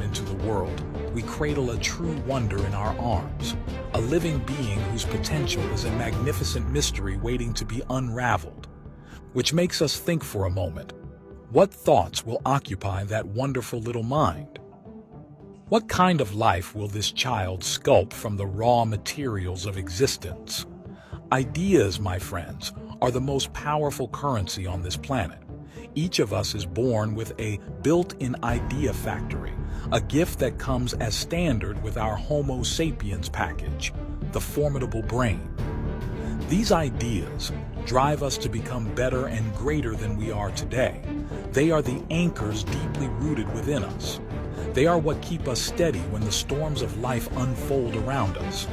into the world, we cradle a true wonder in our arms, a living being whose potential is a magnificent mystery waiting to be unraveled. Which makes us think for a moment, what thoughts will occupy that wonderful little mind? What kind of life will this child sculpt from the raw materials of existence? Ideas, my friends, are the most powerful currency on this planet. Each of us is born with a built-in idea factory, a gift that comes as standard with our Homo sapiens package, the formidable brain. These ideas drive us to become better and greater than we are today. They are the anchors deeply rooted within us. They are what keep us steady when the storms of life unfold around us.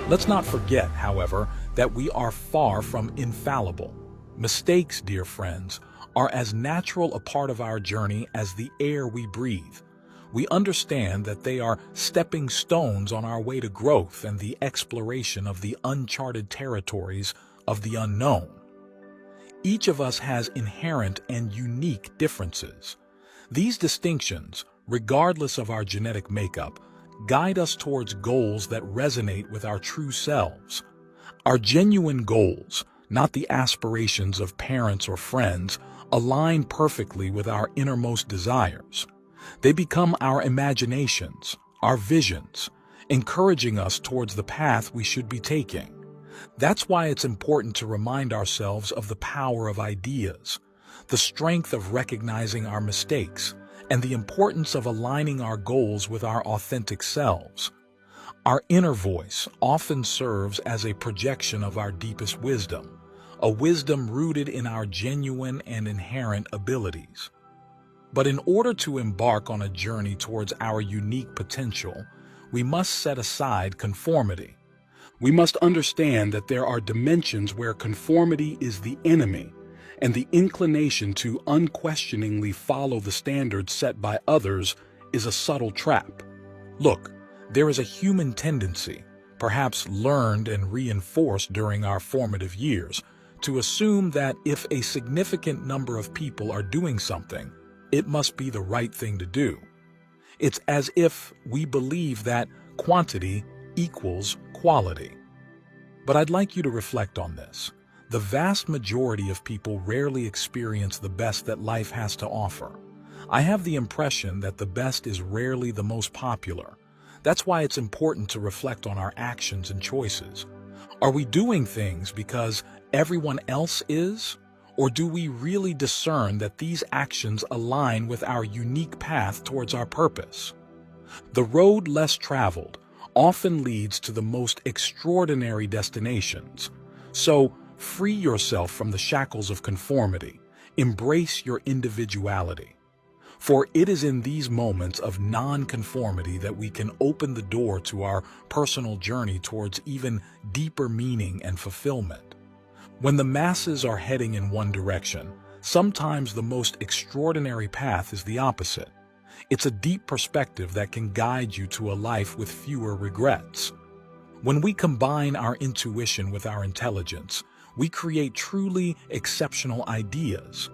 Let's not forget, however, that we are far from infallible. Mistakes, dear friends, are as natural a part of our journey as the air we breathe. We understand that they are stepping stones on our way to growth and the exploration of the uncharted territories of the unknown. Each of us has inherent and unique differences. These distinctions, regardless of our genetic makeup, guide us towards goals that resonate with our true selves. Our genuine goals, not the aspirations of parents or friends, align perfectly with our innermost desires. They become our imaginations, our visions, encouraging us towards the path we should be taking. That's why it's important to remind ourselves of the power of ideas, the strength of recognizing our mistakes, and the importance of aligning our goals with our authentic selves. Our inner voice often serves as a projection of our deepest wisdom, a wisdom rooted in our genuine and inherent abilities. But in order to embark on a journey towards our unique potential, we must set aside conformity. We must understand that there are dimensions where conformity is the enemy, and the inclination to unquestioningly follow the standards set by others is a subtle trap. Look, there is a human tendency, perhaps learned and reinforced during our formative years, to assume that if a significant number of people are doing something, it must be the right thing to do. It's as if we believe that quantity equals quality. But I'd like you to reflect on this. The vast majority of people rarely experience the best that life has to offer. I have the impression that the best is rarely the most popular. That's why it's important to reflect on our actions and choices. Are we doing things because everyone else is? Or do we really discern that these actions align with our unique path towards our purpose? The road less traveled often leads to the most extraordinary destinations. So, free yourself from the shackles of conformity. Embrace your individuality. For it is in these moments of non-conformity that we can open the door to our personal journey towards even deeper meaning and fulfillment. When the masses are heading in one direction, sometimes the most extraordinary path is the opposite. It's a deep perspective that can guide you to a life with fewer regrets. When we combine our intuition with our intelligence, we create truly exceptional ideas.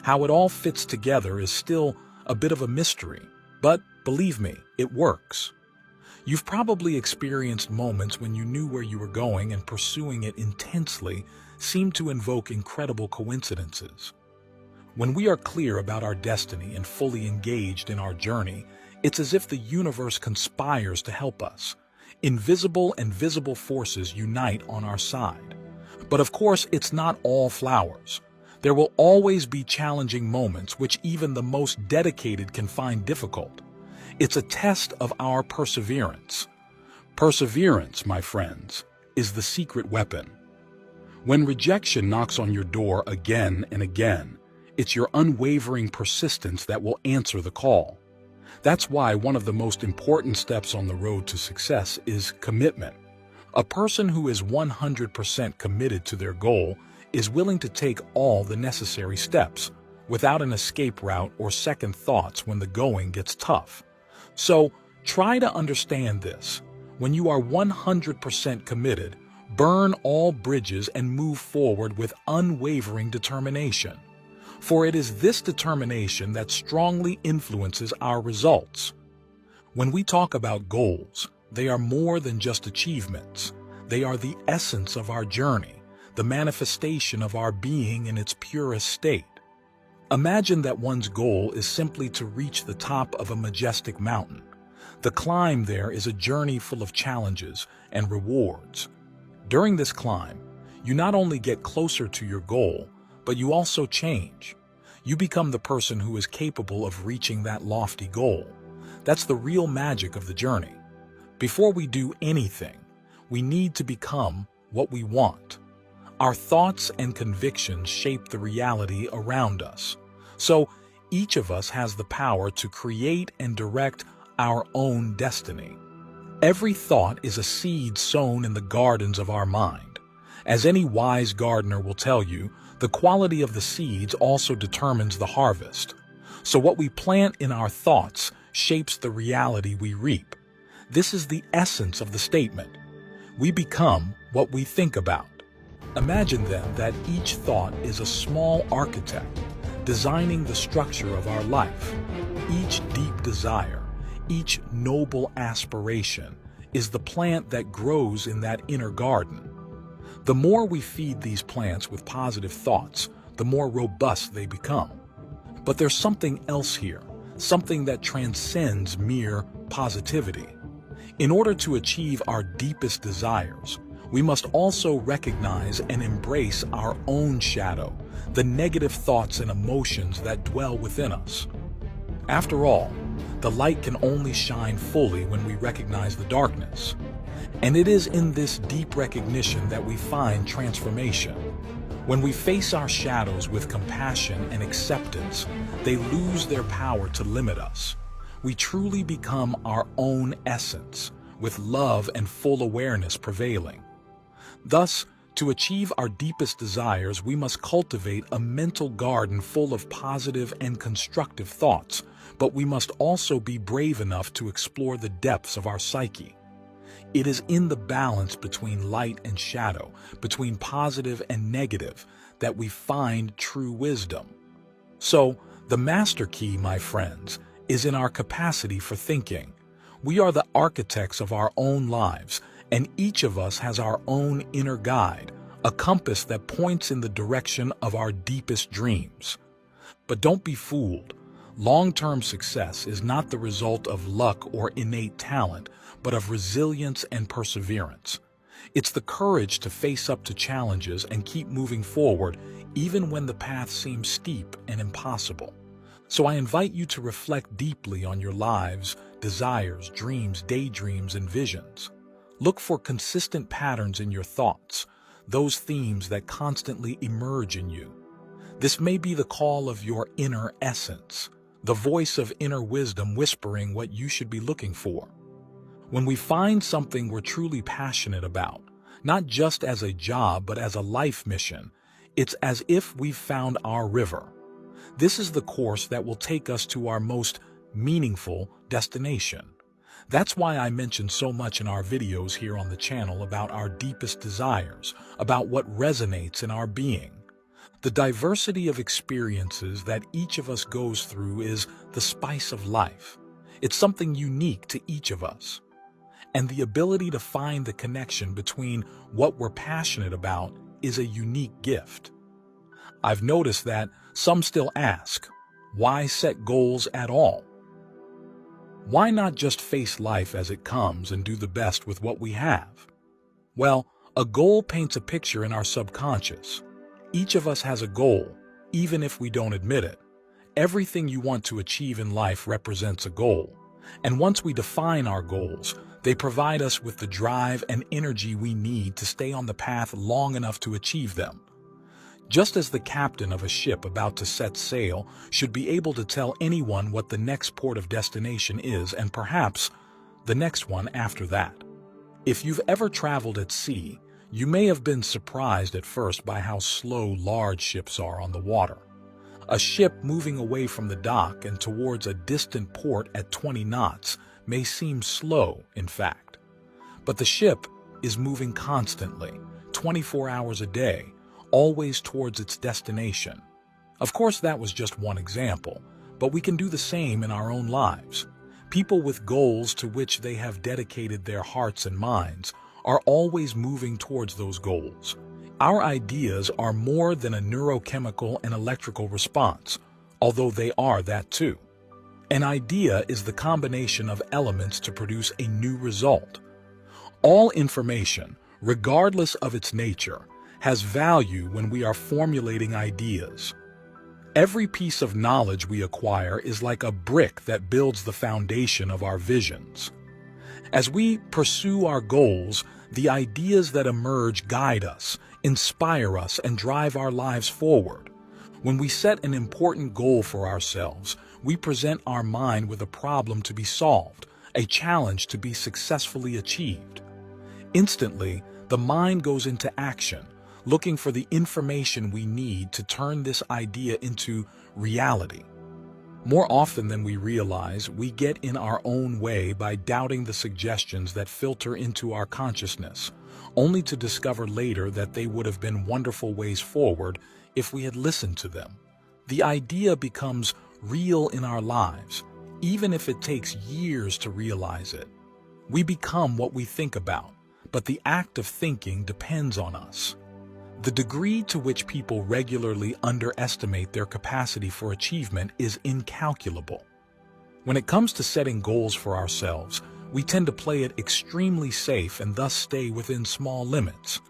How it all fits together is still a bit of a mystery, but believe me, it works. You've probably experienced moments when you knew where you were going and pursuing it intensely seemed to invoke incredible coincidences. When we are clear about our destiny and fully engaged in our journey, it's as if the universe conspires to help us. Invisible and visible forces unite on our side. But of course, it's not all flowers. There will always be challenging moments which even the most dedicated can find difficult. It's a test of our perseverance. Perseverance, my friends, is the secret weapon. When rejection knocks on your door again and again, it's your unwavering persistence that will answer the call. That's why one of the most important steps on the road to success is commitment. A person who is 100% committed to their goal is willing to take all the necessary steps without an escape route or second thoughts when the going gets tough. So try to understand this. When you are 100% committed, burn all bridges and move forward with unwavering determination. For it is this determination that strongly influences our results. When we talk about goals, they are more than just achievements. They are the essence of our journey, the manifestation of our being in its purest state. Imagine that one's goal is simply to reach the top of a majestic mountain. The climb there is a journey full of challenges and rewards. During this climb, you not only get closer to your goal, but you also change. You become the person who is capable of reaching that lofty goal. That's the real magic of the journey. Before we do anything, we need to become what we want. Our thoughts and convictions shape the reality around us. So, each of us has the power to create and direct our own destiny. Every thought is a seed sown in the gardens of our mind. As any wise gardener will tell you, the quality of the seeds also determines the harvest. So what we plant in our thoughts shapes the reality we reap. This is the essence of the statement. We become what we think about. Imagine then that each thought is a small architect, designing the structure of our life. Each deep desire, each noble aspiration is the plant that grows in that inner garden. The more we feed these plants with positive thoughts, the more robust they become. But there's something else here, something that transcends mere positivity. In order to achieve our deepest desires, we must also recognize and embrace our own shadow, the negative thoughts and emotions that dwell within us. After all, the light can only shine fully when we recognize the darkness. And it is in this deep recognition that we find transformation. When we face our shadows with compassion and acceptance, they lose their power to limit us. We truly become our own essence, with love and full awareness prevailing. Thus, to achieve our deepest desires, we must cultivate a mental garden full of positive and constructive thoughts, but we must also be brave enough to explore the depths of our psyche. It is in the balance between light and shadow, between positive and negative, that we find true wisdom. So, the master key, my friends, is in our capacity for thinking. We are the architects of our own lives, and each of us has our own inner guide, a compass that points in the direction of our deepest dreams. But don't be fooled. Long-term success is not the result of luck or innate talent, but of resilience and perseverance. It's the courage to face up to challenges and keep moving forward, even when the path seems steep and impossible. So I invite you to reflect deeply on your lives, desires, dreams, daydreams, and visions. Look for consistent patterns in your thoughts, those themes that constantly emerge in you. This may be the call of your inner essence, the voice of inner wisdom whispering what you should be looking for. When we find something we're truly passionate about, not just as a job but as a life mission, it's as if we've found our river. This is the course that will take us to our most meaningful destination. That's why I mention so much in our videos here on the channel about our deepest desires, about what resonates in our being. The diversity of experiences that each of us goes through is the spice of life. It's something unique to each of us. And the ability to find the connection between what we're passionate about is a unique gift. I've noticed that some still ask, why set goals at all? Why not just face life as it comes and do the best with what we have? Well, a goal paints a picture in our subconscious. Each of us has a goal, even if we don't admit it. Everything you want to achieve in life represents a goal. And once we define our goals, they provide us with the drive and energy we need to stay on the path long enough to achieve them. Just as the captain of a ship about to set sail should be able to tell anyone what the next port of destination is and perhaps the next one after that. If you've ever traveled at sea, you may have been surprised at first by how slow large ships are on the water. A ship moving away from the dock and towards a distant port at 20 knots may seem slow, in fact. But the ship is moving constantly, 24 hours a day, always towards its destination. Of course, that was just one example, but we can do the same in our own lives. People with goals to which they have dedicated their hearts and minds are always moving towards those goals. Our ideas are more than a neurochemical and electrical response, although they are that too. An idea is the combination of elements to produce a new result. All information, regardless of its nature, has value when we are formulating ideas. Every piece of knowledge we acquire is like a brick that builds the foundation of our visions. As we pursue our goals, the ideas that emerge guide us, inspire us, and drive our lives forward. When we set an important goal for ourselves, we present our mind with a problem to be solved, a challenge to be successfully achieved. Instantly, the mind goes into action, looking for the information we need to turn this idea into reality. More often than we realize, we get in our own way by doubting the suggestions that filter into our consciousness, only to discover later that they would have been wonderful ways forward if we had listened to them. The idea becomes real in our lives, even if it takes years to realize it. We become what we think about, but the act of thinking depends on us. The degree to which people regularly underestimate their capacity for achievement is incalculable. When it comes to setting goals for ourselves, we tend to play it extremely safe and thus stay within small limits.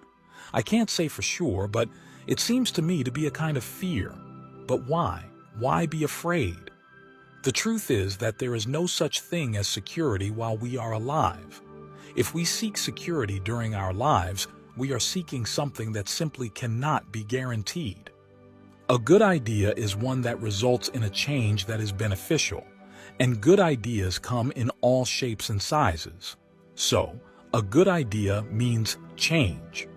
I can't say for sure, but it seems to me to be a kind of fear. But why? Why be afraid? The truth is that there is no such thing as security while we are alive. If we seek security during our lives, we are seeking something that simply cannot be guaranteed. A good idea is one that results in a change that is beneficial, and good ideas come in all shapes and sizes. So, a good idea means change.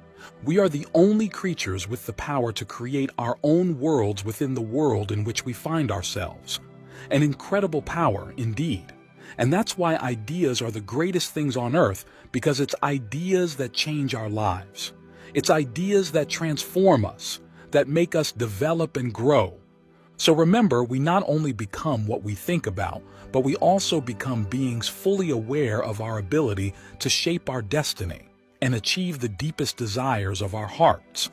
We are the only creatures with the power to create our own worlds within the world in which we find ourselves. An incredible power, indeed. And that's why ideas are the greatest things on earth, because it's ideas that change our lives. It's ideas that transform us, that make us develop and grow. So remember, we not only become what we think about, but we also become beings fully aware of our ability to shape our destiny and achieve the deepest desires of our hearts.